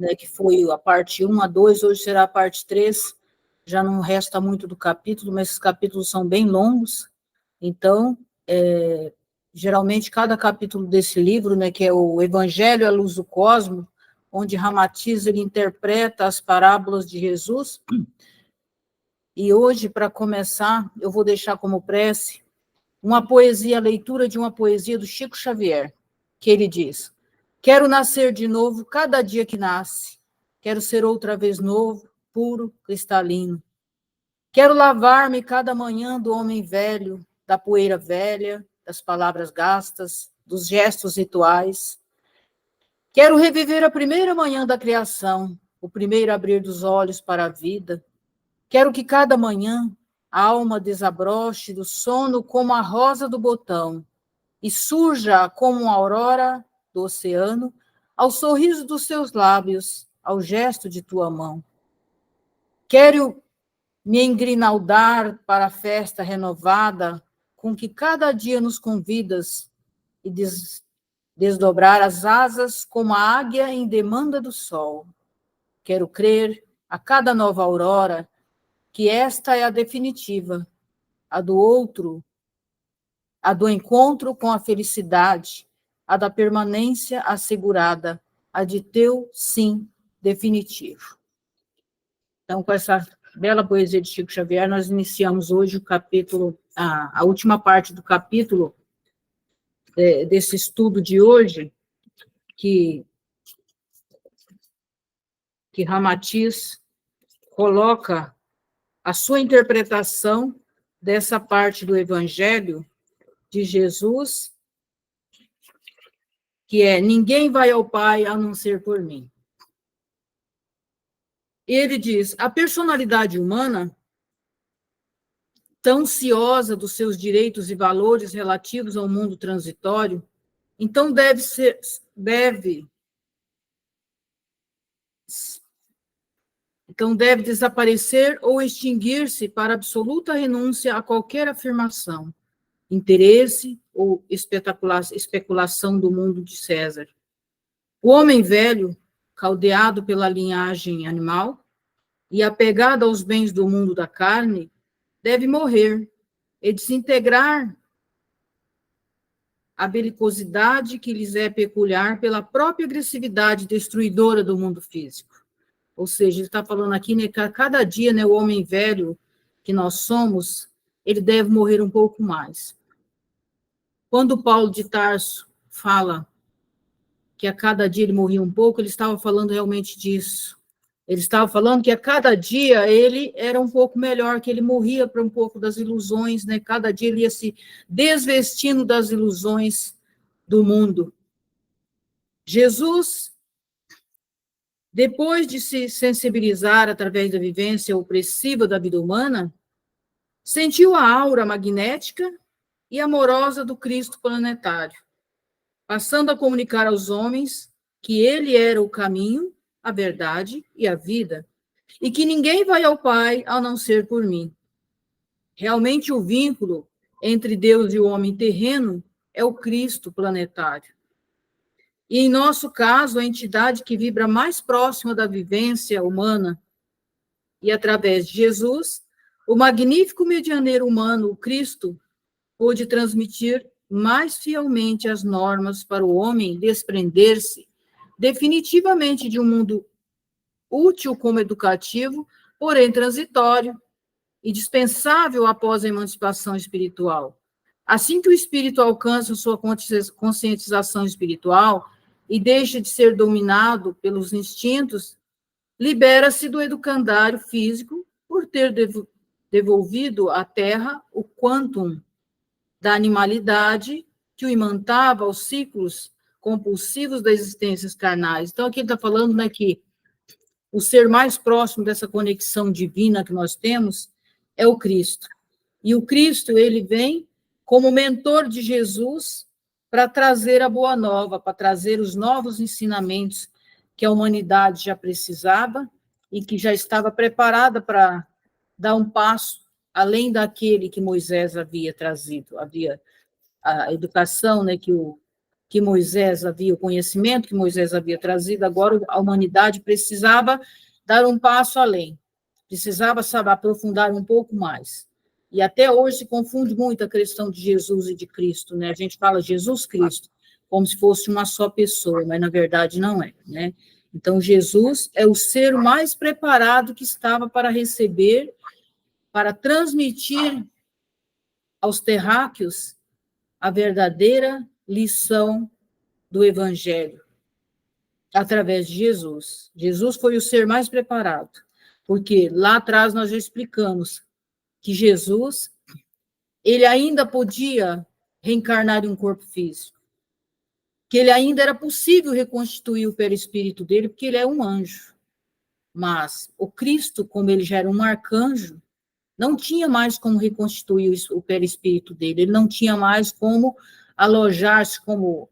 né, que foi a parte 1 a 2, hoje será a parte 3, já não resta muito do capítulo, mas esses capítulos são bem longos, então, geralmente, cada capítulo desse livro, né, que é o Evangelho à Luz do Cosmo, onde Ramatiz ele interpreta as parábolas de Jesus, e hoje, para começar, eu vou deixar como prece uma poesia, a leitura de uma poesia do Chico Xavier, que ele diz: quero nascer de novo cada dia que nasce, quero ser outra vez novo, puro, cristalino. Quero lavar-me cada manhã do homem velho, da poeira velha, das palavras gastas, dos gestos rituais. Quero reviver a primeira manhã da criação, o primeiro abrir dos olhos para a vida. Quero que cada manhã a alma desabroche do sono como a rosa do botão e surja como uma aurora do oceano ao sorriso dos seus lábios, ao gesto de tua mão. Quero me engrinaldar para a festa renovada com que cada dia nos convidas e desdobrar as asas como a águia em demanda do sol. Quero crer a cada nova aurora que esta é a definitiva, a do outro, a do encontro com a felicidade, a da permanência assegurada, a de teu sim definitivo. Então, com essa bela poesia de Chico Xavier, nós iniciamos hoje o capítulo, a última parte do capítulo desse estudo de hoje, que Ramatiz coloca a sua interpretação dessa parte do Evangelho de Jesus, que é: ninguém vai ao Pai a não ser por mim. Ele diz: a personalidade humana, tão ciosa dos seus direitos e valores relativos ao mundo transitório, então deve desaparecer ou extinguir-se para absoluta renúncia a qualquer afirmação, interesse ou especulação do mundo de César. O homem velho, caldeado pela linhagem animal e apegado aos bens do mundo da carne, deve morrer e desintegrar a belicosidade que lhes é peculiar pela própria agressividade destruidora do mundo físico. Ou seja, ele está falando aqui, né, que a cada dia, né, o homem velho que nós somos, ele deve morrer um pouco mais. Quando Paulo de Tarso fala que a cada dia ele morria um pouco, ele estava falando realmente disso. Ele estava falando que a cada dia ele era um pouco melhor, que ele morria para um pouco das ilusões, né? Cada dia ele ia se desvestindo das ilusões do mundo. Jesus, depois de se sensibilizar através da vivência opressiva da vida humana, sentiu a aura magnética e amorosa do Cristo planetário, passando a comunicar aos homens que ele era o caminho, a verdade e a vida, e que ninguém vai ao Pai a não ser por mim. Realmente o vínculo entre Deus e o homem terreno é o Cristo planetário. E em nosso caso, a entidade que vibra mais próxima da vivência humana, e através de Jesus, o magnífico medianeiro humano, o Cristo, pôde transmitir mais fielmente as normas para o homem desprender-se definitivamente de um mundo útil como educativo, porém transitório e dispensável após a emancipação espiritual. Assim que o espírito alcança sua conscientização espiritual e deixa de ser dominado pelos instintos, libera-se do educandário físico por ter devolvido à Terra o quantum da animalidade que o imantava aos ciclos compulsivos das existências carnais. Então, aqui ele está falando, né, que o ser mais próximo dessa conexão divina que nós temos é o Cristo. E o Cristo, ele vem como mentor de Jesus para trazer a boa nova, para trazer os novos ensinamentos que a humanidade já precisava e que já estava preparada para dar um passo além daquele que Moisés havia trazido, a educação, né, que o que Moisés havia, o conhecimento que Moisés havia trazido, agora a humanidade precisava dar um passo além, precisava saber aprofundar um pouco mais. E até hoje se confunde muito a questão de Jesus e de Cristo, né? A gente fala Jesus Cristo, como se fosse uma só pessoa, mas na verdade não é, né? Então, Jesus é o ser mais preparado que estava para receber, para transmitir aos terráqueos a verdadeira lição do Evangelho, através de Jesus. Jesus foi o ser mais preparado, porque lá atrás nós já explicamos que Jesus, ele ainda podia reencarnar em um corpo físico, que ele ainda era possível reconstituir o perispírito dele, porque ele é um anjo. Mas o Cristo, como ele já era um arcanjo, não tinha mais como reconstituir o perispírito dele, ele não tinha mais como alojar-se como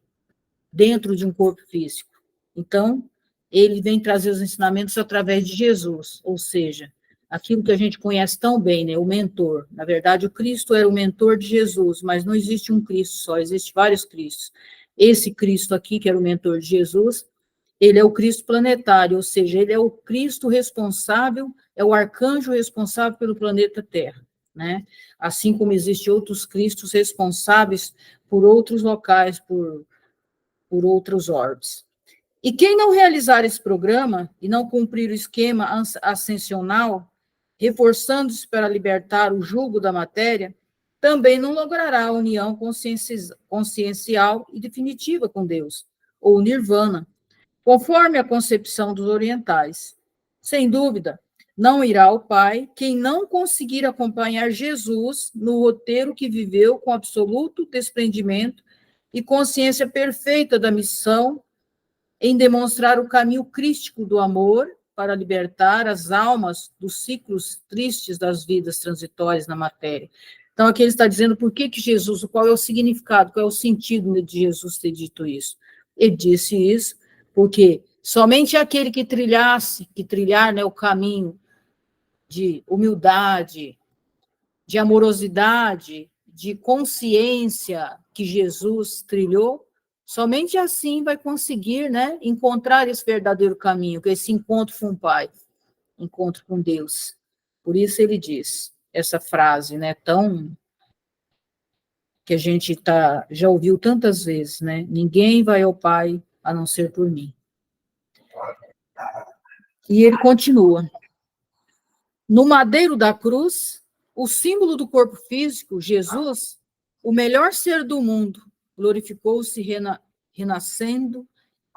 dentro de um corpo físico. Então, ele vem trazer os ensinamentos através de Jesus, ou seja, aquilo que a gente conhece tão bem, né, o mentor. Na verdade, o Cristo era o mentor de Jesus, mas não existe um Cristo só, existem vários Cristos. Esse Cristo aqui, que era o mentor de Jesus, ele é o Cristo planetário, ou seja, ele é o Cristo responsável, é o arcanjo responsável pelo planeta Terra, né? Assim como existem outros Cristos responsáveis por outros locais, por outros orbes. E quem não realizar esse programa e não cumprir o esquema ascensional, reforçando-se para libertar o jugo da matéria, também não logrará a união consciencial e definitiva com Deus, ou nirvana, conforme a concepção dos orientais. Sem dúvida, não irá ao Pai quem não conseguir acompanhar Jesus no roteiro que viveu com absoluto desprendimento e consciência perfeita da missão em demonstrar o caminho crístico do amor para libertar as almas dos ciclos tristes das vidas transitórias na matéria. Então, aqui ele está dizendo por que Jesus, qual é o significado, qual é o sentido de Jesus ter dito isso. Ele disse isso porque somente aquele que trilhar, né, o caminho de humildade, de amorosidade, de consciência que Jesus trilhou, somente assim vai conseguir, né, encontrar esse verdadeiro caminho, que é esse encontro com o Pai, encontro com Deus. Por isso ele diz essa frase, né, tão que a gente já ouviu tantas vezes, né? Ninguém vai ao Pai a não ser por mim. E ele continua. No madeiro da cruz, o símbolo do corpo físico, Jesus, o melhor ser do mundo, glorificou-se renascendo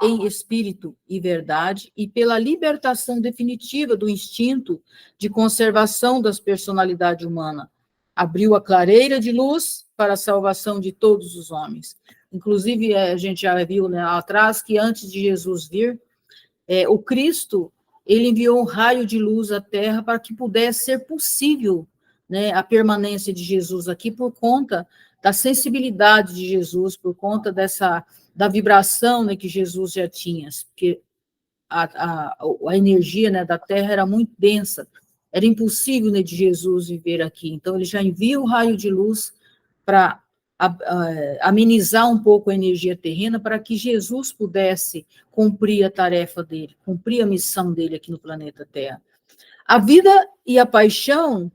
em espírito e verdade e pela libertação definitiva do instinto de conservação das personalidades humanas. Abriu a clareira de luz para a salvação de todos os homens. Inclusive, a gente já viu, né, atrás que antes de Jesus vir, o Cristo, ele enviou um raio de luz à Terra para que pudesse ser possível, né, a permanência de Jesus aqui por conta da sensibilidade de Jesus, por conta da vibração, né, que Jesus já tinha, porque a energia, né, da Terra era muito densa, era impossível, né, de Jesus viver aqui, então ele já envia o raio de luz para amenizar um pouco a energia terrena para que Jesus pudesse cumprir a tarefa dele, cumprir a missão dele aqui no planeta Terra. A vida e a paixão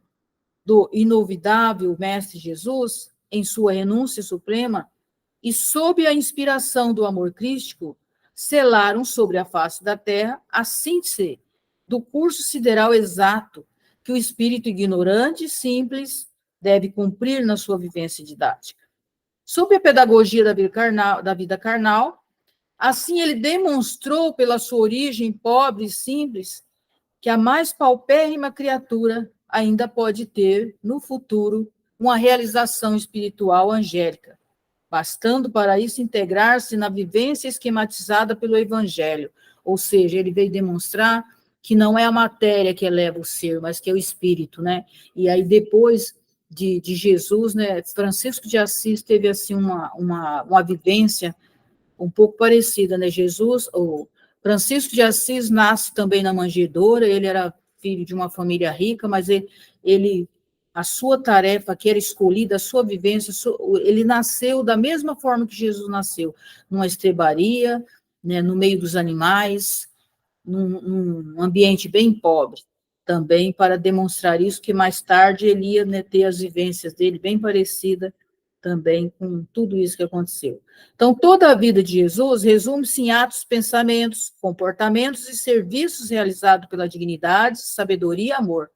do inovidável Mestre Jesus, em sua renúncia suprema, e sob a inspiração do amor crístico, selaram sobre a face da Terra a síntese do curso sideral exato que o espírito ignorante e simples deve cumprir na sua vivência didática. Sob a pedagogia da vida carnal, assim ele demonstrou pela sua origem pobre e simples que a mais paupérrima criatura ainda pode ter, no futuro, uma realização espiritual angélica, bastando para isso integrar-se na vivência esquematizada pelo Evangelho, ou seja, ele veio demonstrar que não é a matéria que eleva o ser, mas que é o espírito, né? E aí depois de Jesus, né, Francisco de Assis teve assim uma vivência um pouco parecida, né? O Francisco de Assis nasce também na manjedoura, ele era filho de uma família rica, mas ele a sua tarefa que era escolhida, a sua vivência, ele nasceu da mesma forma que Jesus nasceu, numa estrebaria, né, no meio dos animais, num ambiente bem pobre, também para demonstrar isso, que mais tarde ele ia, né, ter as vivências dele bem parecida também com tudo isso que aconteceu. Então, toda a vida de Jesus resume-se em atos, pensamentos, comportamentos e serviços realizados pela dignidade, sabedoria e amor,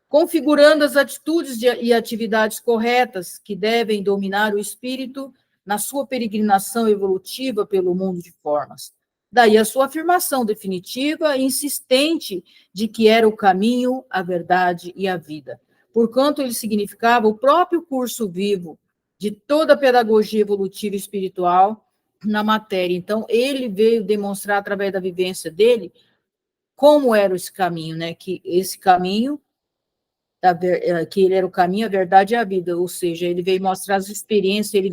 configurando as atitudes e atividades corretas que devem dominar o espírito na sua peregrinação evolutiva pelo mundo de formas. Daí a sua afirmação definitiva e insistente de que era o caminho, a verdade e a vida, porquanto ele significava o próprio curso vivo de toda a pedagogia evolutiva e espiritual na matéria. Então, ele veio demonstrar, através da vivência dele, como era esse caminho, né? Que esse caminho, que ele era o caminho, a verdade e a vida, ou seja, ele veio mostrar as experiências, ele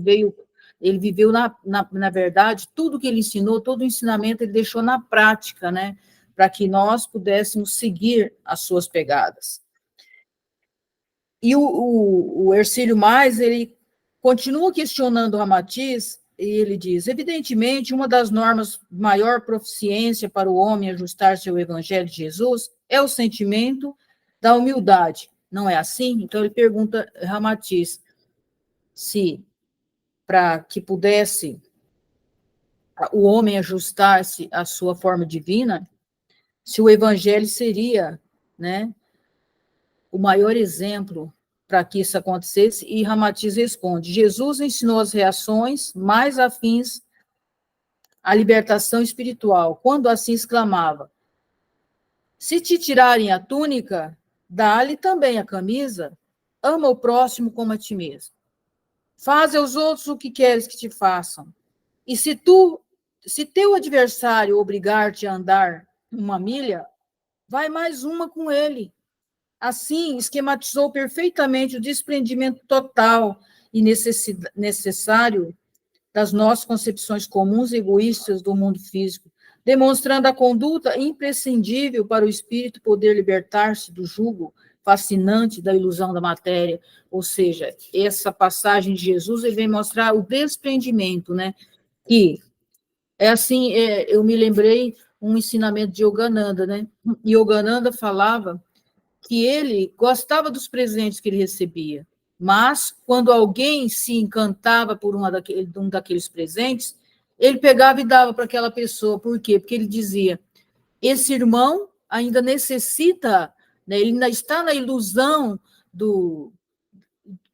viveu, na verdade, tudo que ele ensinou, todo o ensinamento ele deixou na prática, né, para que nós pudéssemos seguir as suas pegadas. E o Hercílio Mais, ele continua questionando o Ramatiz, e ele diz, evidentemente, uma das normas de maior proficiência para o homem ajustar-se ao Evangelho de Jesus é o sentimento da humildade. Não é assim? Então, ele pergunta a Ramatiz se, para que pudesse o homem ajustar-se à sua forma divina, se o Evangelho seria, né, o maior exemplo para que isso acontecesse, e Ramatiz responde, Jesus ensinou as reações mais afins à libertação espiritual, quando assim exclamava, se te tirarem a túnica, dá-lhe também a camisa, ama o próximo como a ti mesmo. Faz aos outros o que queres que te façam. E se teu adversário obrigar-te a andar uma milha, vai mais uma com ele. Assim, esquematizou perfeitamente o desprendimento total e necessário das nossas concepções comuns e egoístas do mundo físico, demonstrando a conduta imprescindível para o espírito poder libertar-se do jugo fascinante da ilusão da matéria. Ou seja, essa passagem de Jesus ele vem mostrar o desprendimento, né? Que é assim, eu me lembrei um ensinamento de Yogananda, né? Yogananda falava que ele gostava dos presentes que ele recebia, mas quando alguém se encantava por um daqueles presentes, ele pegava e dava para aquela pessoa. Por quê? Porque ele dizia, esse irmão ainda necessita, né, ele ainda está na ilusão do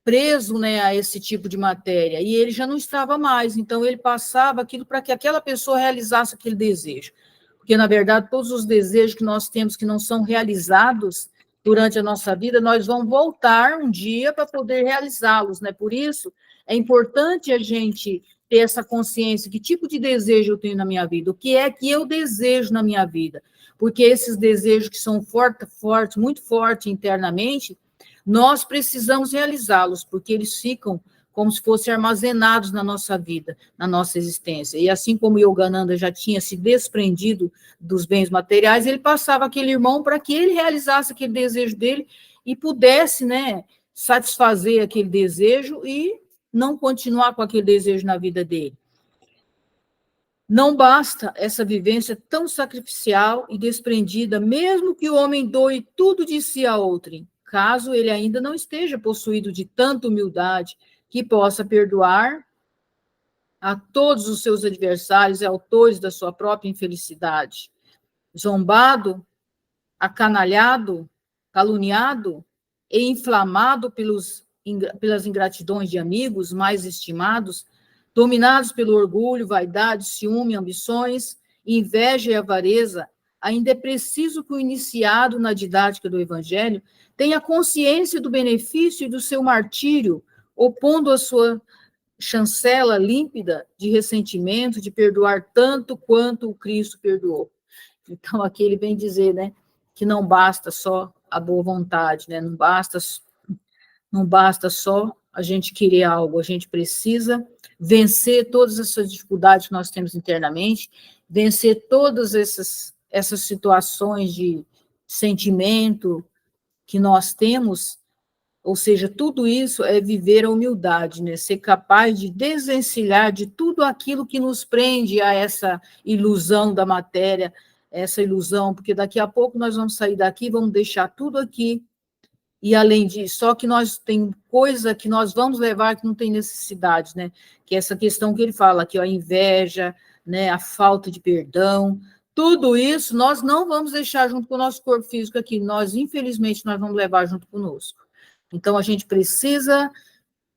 preso, né, a esse tipo de matéria, e ele já não estava mais, então ele passava aquilo para que aquela pessoa realizasse aquele desejo. Porque, na verdade, todos os desejos que nós temos que não são realizados durante a nossa vida, nós vamos voltar um dia para poder realizá-los, né? Por isso, é importante a gente ter essa consciência, que tipo de desejo eu tenho na minha vida, o que é que eu desejo na minha vida, porque esses desejos que são fortes, muito fortes internamente, nós precisamos realizá-los, porque eles ficam como se fossem armazenados na nossa vida, na nossa existência. E assim como Yogananda já tinha se desprendido dos bens materiais, ele passava aquele irmão para que ele realizasse aquele desejo dele e pudesse, né, satisfazer aquele desejo e não continuar com aquele desejo na vida dele. Não basta essa vivência tão sacrificial e desprendida, mesmo que o homem doe tudo de si a outrem, caso ele ainda não esteja possuído de tanta humildade que possa perdoar a todos os seus adversários e autores da sua própria infelicidade. Zombado, acanalhado, caluniado e inflamado pelas ingratidões de amigos mais estimados, dominados pelo orgulho, vaidade, ciúme, ambições, inveja e avareza, ainda é preciso que o iniciado na didática do Evangelho tenha consciência do benefício e do seu martírio, opondo a sua chancela límpida de ressentimento, de perdoar tanto quanto o Cristo perdoou. Então, aqui ele vem dizer, né, que não basta só a boa vontade, né, não basta só a gente querer algo, a gente precisa vencer todas essas dificuldades que nós temos internamente, vencer todas essas situações de sentimento que nós temos, Ou seja, tudo isso é viver a humildade, né? Ser capaz de desvencilhar de tudo aquilo que nos prende a essa ilusão da matéria, essa ilusão, porque daqui a pouco nós vamos sair daqui, vamos deixar tudo aqui, e além disso, só que nós tem coisa que nós vamos levar que não tem necessidade, né? Que é essa questão que ele fala aqui, ó, a inveja, né? A falta de perdão, tudo isso nós não vamos deixar junto com o nosso corpo físico aqui, nós, infelizmente, nós vamos levar junto conosco. Então, a gente precisa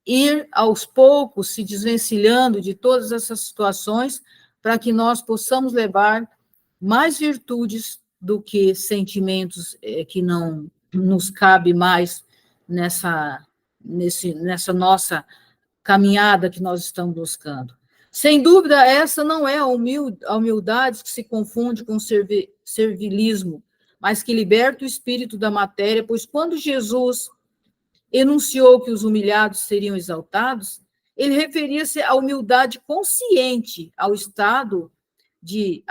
ir aos poucos se desvencilhando de todas essas situações para que nós possamos levar mais virtudes do que sentimentos que não nos cabe mais nessa nossa caminhada que nós estamos buscando. Sem dúvida, essa não é a humildade que se confunde com servilismo, mas que liberta o espírito da matéria, pois quando Jesus enunciou que os humilhados seriam exaltados, ele referia-se à humildade consciente, ao estado de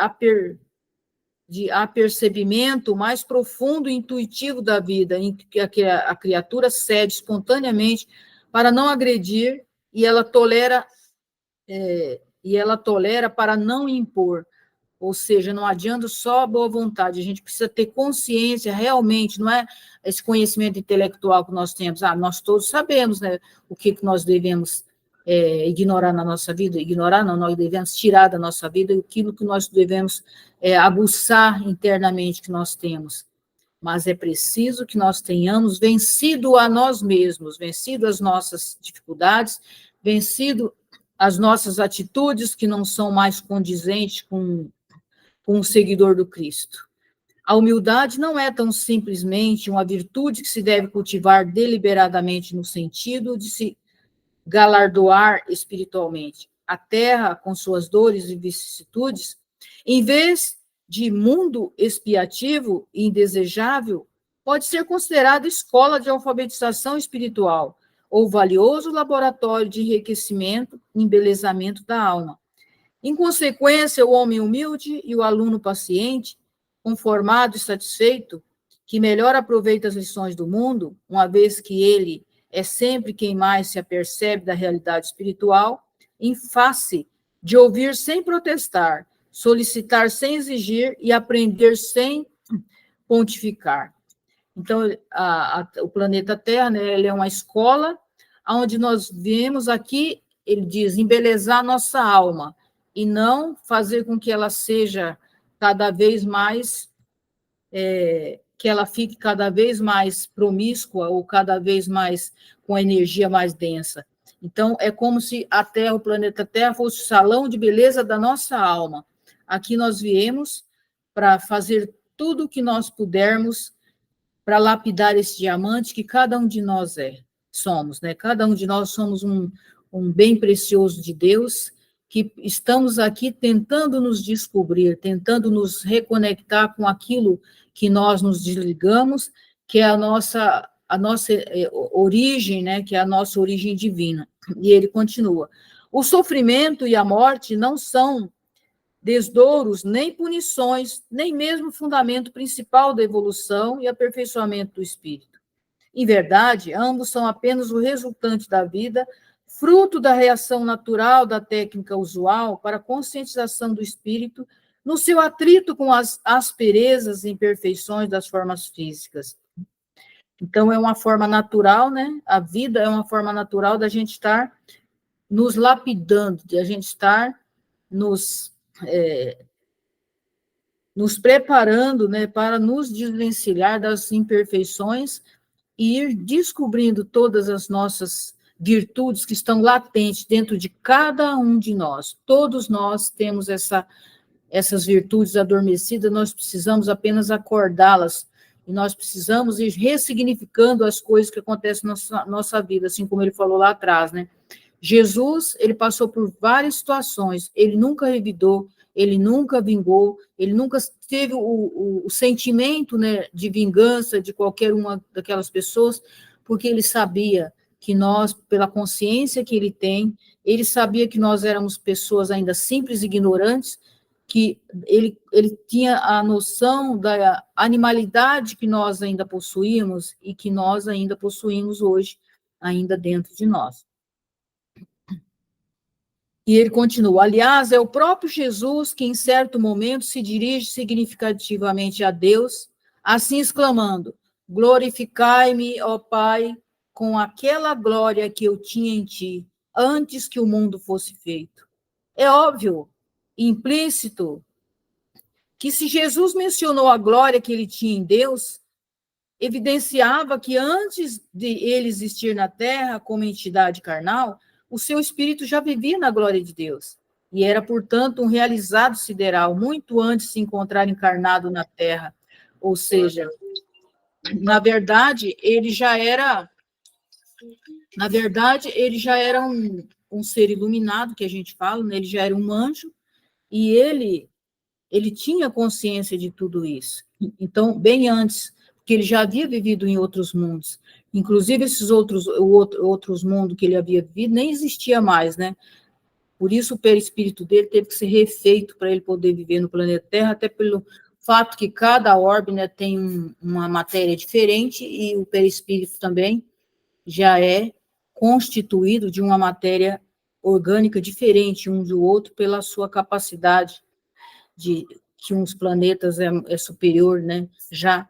apercebimento mais profundo e intuitivo da vida, em que a criatura cede espontaneamente para não agredir e ela tolera para não impor. Ou seja, não adianta só a boa vontade, a gente precisa ter consciência realmente, não é esse conhecimento intelectual que nós temos, nós todos sabemos, né, o que nós devemos ignorar na nossa vida, ignorar não, nós devemos tirar da nossa vida aquilo que nós devemos aguçar internamente que nós temos, mas é preciso que nós tenhamos vencido a nós mesmos, vencido as nossas dificuldades, vencido as nossas atitudes que não são mais condizentes com um seguidor do Cristo. A humildade não é tão simplesmente uma virtude que se deve cultivar deliberadamente no sentido de se galardoar espiritualmente. A terra, com suas dores e vicissitudes, em vez de mundo expiativo e indesejável, pode ser considerada escola de alfabetização espiritual ou valioso laboratório de enriquecimento e embelezamento da alma. Em consequência, o homem humilde e o aluno paciente, conformado e satisfeito, que melhor aproveita as lições do mundo, uma vez que ele é sempre quem mais se apercebe da realidade espiritual, em face de ouvir sem protestar, solicitar sem exigir e aprender sem pontificar. Então, o planeta Terra, né, ele é uma escola onde nós vemos aqui, ele diz, embelezar a nossa alma, e não fazer com que ela seja cada vez mais, que ela fique cada vez mais promíscua ou cada vez mais com a energia mais densa. Então, é como se a Terra, o planeta Terra, fosse o salão de beleza da nossa alma. Aqui nós viemos para fazer tudo o que nós pudermos para lapidar esse diamante que cada um de nós somos, né? Cada um de nós somos um bem precioso de Deus, que estamos aqui tentando nos descobrir, tentando nos reconectar com aquilo que nós nos desligamos, que é a nossa origem, né, que é a nossa origem divina. E ele continua: o sofrimento e a morte não são desdouros, nem punições, nem mesmo o fundamento principal da evolução e aperfeiçoamento do espírito. Em verdade, ambos são apenas o resultante da vida, fruto da reação natural da técnica usual para a conscientização do espírito no seu atrito com as asperezas e imperfeições das formas físicas. Então, é uma forma natural, né? A vida é uma forma natural da gente estar nos lapidando, de a gente estar nos preparando, né, para nos desvencilhar das imperfeições e ir descobrindo todas as nossas virtudes que estão latentes dentro de cada um de nós. Todos nós temos essas virtudes adormecidas, nós precisamos apenas acordá-las, e nós precisamos ir ressignificando as coisas que acontecem na nossa vida, assim como ele falou lá atrás, né? Jesus, ele passou por várias situações, ele nunca revidou, ele nunca vingou, ele nunca teve o sentimento, né, de vingança de qualquer uma daquelas pessoas, porque ele sabia que nós, pela consciência que ele tem, ele sabia que nós éramos pessoas ainda simples e ignorantes, que ele tinha a noção da animalidade que nós ainda possuímos e que nós ainda possuímos hoje, ainda dentro de nós. E ele continua, aliás, é o próprio Jesus que em certo momento se dirige significativamente a Deus, assim exclamando, glorificai-me, ó Pai, com aquela glória que eu tinha em ti, antes que o mundo fosse feito. É óbvio, implícito, que se Jesus mencionou a glória que ele tinha em Deus, evidenciava que antes de ele existir na Terra como entidade carnal, o seu espírito já vivia na glória de Deus. E era, portanto, um realizado sideral, muito antes de se encontrar encarnado na Terra. Ou seja, na verdade, ele já era um ser iluminado, que a gente fala, né? Ele já era um anjo, e ele tinha consciência de tudo isso. Então, bem antes, porque ele já havia vivido em outros mundos. Inclusive, esses outros mundos que ele havia vivido nem existia mais, né? Por isso, o perispírito dele teve que ser refeito para ele poder viver no planeta Terra, até pelo fato que cada orbe, né, tem uma matéria diferente e o perispírito também já é constituído de uma matéria orgânica diferente um do outro pela sua capacidade de que uns planetas é superior, né, já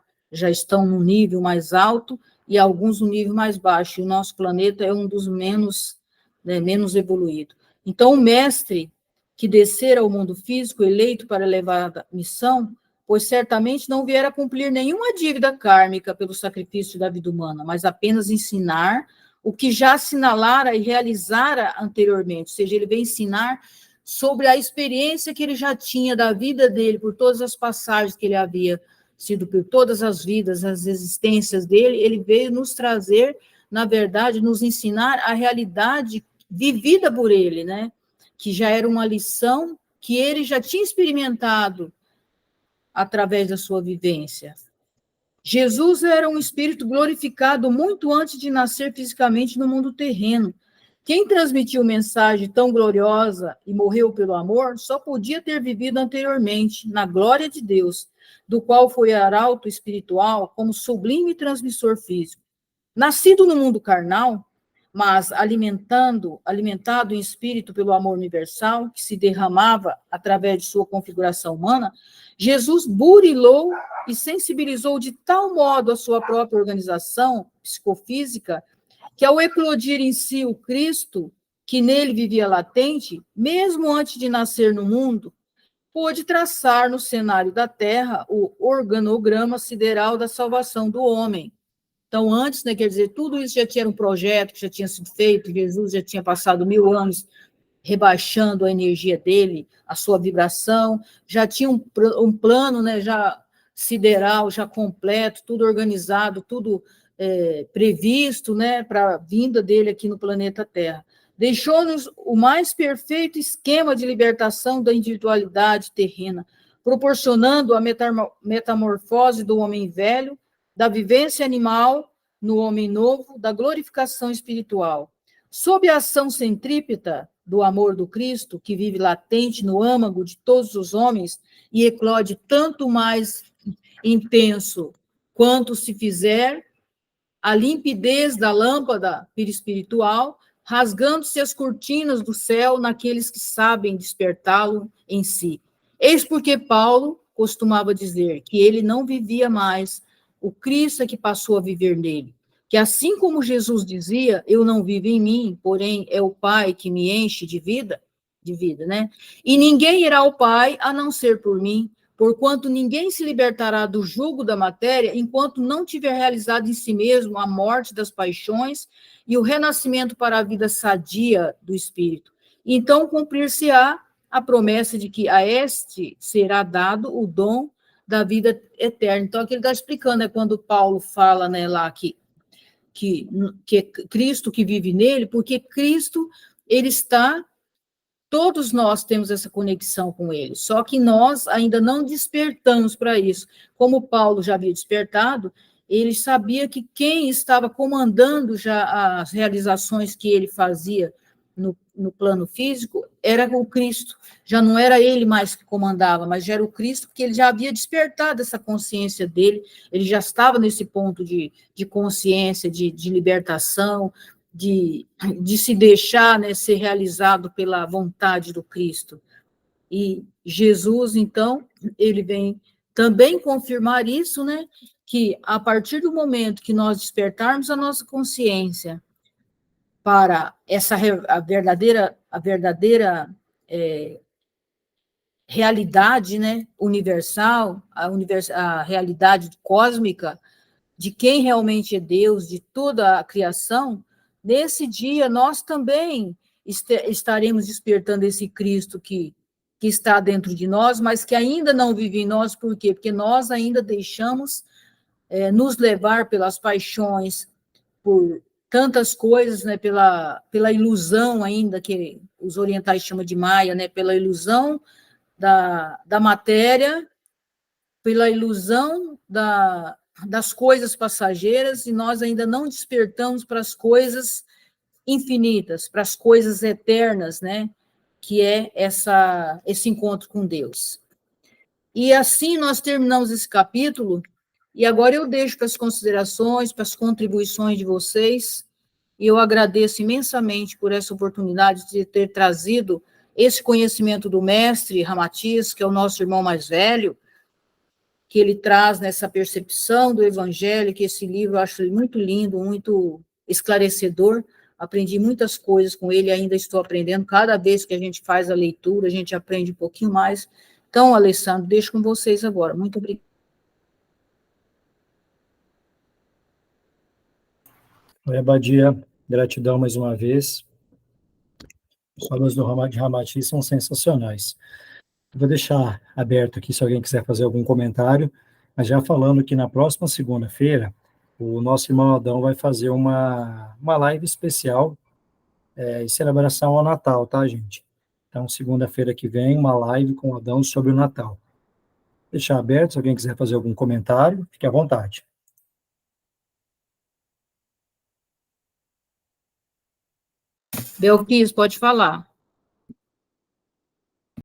estão no nível mais alto e alguns no nível mais baixo. E o nosso planeta é um dos menos, né, menos evoluído. Então, o mestre que descer ao mundo físico, eleito para levar a missão, pois certamente não viera cumprir nenhuma dívida kármica pelo sacrifício da vida humana, mas apenas ensinar o que já assinalara e realizara anteriormente, ou seja, ele vem ensinar sobre a experiência que ele já tinha da vida dele, por todas as passagens que ele havia sido, por todas as vidas, as existências dele, ele veio nos trazer, na verdade, nos ensinar a realidade vivida por ele, né? Que já era uma lição que ele já tinha experimentado através da sua vivência. Jesus era um espírito glorificado muito antes de nascer fisicamente no mundo terreno. Quem transmitiu mensagem tão gloriosa e morreu pelo amor só podia ter vivido anteriormente na glória de Deus, do qual foi arauto espiritual como sublime transmissor físico. Nascido no mundo carnal, mas alimentado em espírito pelo amor universal, que se derramava através de sua configuração humana, Jesus burilou e sensibilizou de tal modo a sua própria organização psicofísica, que ao eclodir em si o Cristo, que nele vivia latente, mesmo antes de nascer no mundo, pôde traçar no cenário da Terra o organograma sideral da salvação do homem. Então, antes, né, quer dizer, tudo isso já tinha um projeto que já tinha sido feito, Jesus já tinha passado 1000 anos rebaixando a energia dele, a sua vibração, já tinha um plano, né, já sideral, já completo, tudo organizado, tudo previsto, né, para a vinda dele aqui no planeta Terra. Deixou-nos o mais perfeito esquema de libertação da individualidade terrena, proporcionando a metamorfose do homem velho, da vivência animal no homem novo, da glorificação espiritual. Sob a ação centrípeta do amor do Cristo, que vive latente no âmago de todos os homens e eclode tanto mais intenso quanto se fizer a limpidez da lâmpada perispiritual, rasgando-se as cortinas do céu naqueles que sabem despertá-lo em si. Eis porque Paulo costumava dizer que ele não vivia mais, o Cristo é que passou a viver nele. Que assim como Jesus dizia, eu não vivo em mim, porém é o Pai que me enche de vida, né? E ninguém irá ao Pai a não ser por mim, porquanto ninguém se libertará do jugo da matéria enquanto não tiver realizado em si mesmo a morte das paixões e o renascimento para a vida sadia do espírito. Então cumprir-se-á a promessa de que a este será dado o dom da vida eterna. Então, aqui ele está explicando, quando Paulo fala, né, lá que é Cristo que vive nele, porque Cristo, ele está, todos nós temos essa conexão com ele, só que nós ainda não despertamos para isso. Como Paulo já havia despertado, ele sabia que quem estava comandando já as realizações que ele fazia no plano físico, era o Cristo. Já não era ele mais que comandava, mas já era o Cristo, porque ele já havia despertado essa consciência dele, ele já estava nesse ponto de consciência, de libertação, de se deixar, né, ser realizado pela vontade do Cristo. E Jesus, então, ele vem também confirmar isso, né, que a partir do momento que nós despertarmos a nossa consciência para a verdadeira realidade, né, universal, a realidade cósmica, de quem realmente é Deus, de toda a criação, nesse dia nós também estaremos despertando esse Cristo que está dentro de nós, mas que ainda não vive em nós, por quê? Porque nós ainda deixamos nos levar pelas paixões, por tantas coisas, né, pela ilusão ainda, que os orientais chamam de Maia, né, pela ilusão da matéria, pela ilusão das coisas passageiras, e nós ainda não despertamos para as coisas infinitas, para as coisas eternas, né, que é esse encontro com Deus. E assim nós terminamos esse capítulo, e agora eu deixo para as considerações, para as contribuições de vocês, e eu agradeço imensamente por essa oportunidade de ter trazido esse conhecimento do mestre Ramatiz, que é o nosso irmão mais velho, que ele traz nessa percepção do evangelho, que esse livro eu acho muito lindo, muito esclarecedor, aprendi muitas coisas com ele, ainda estou aprendendo, cada vez que a gente faz a leitura, a gente aprende um pouquinho mais. Então, Alessandro, deixo com vocês agora. Muito obrigada. Oi, Abadia, gratidão mais uma vez. Os falas do Ramatiz são sensacionais. Vou deixar aberto aqui se alguém quiser fazer algum comentário, mas já falando que na próxima segunda-feira, o nosso irmão Adão vai fazer uma live especial em celebração ao Natal, tá, gente? Então, segunda-feira que vem, uma live com o Adão sobre o Natal. Vou deixar aberto, se alguém quiser fazer algum comentário, fique à vontade. Belkis, pode falar.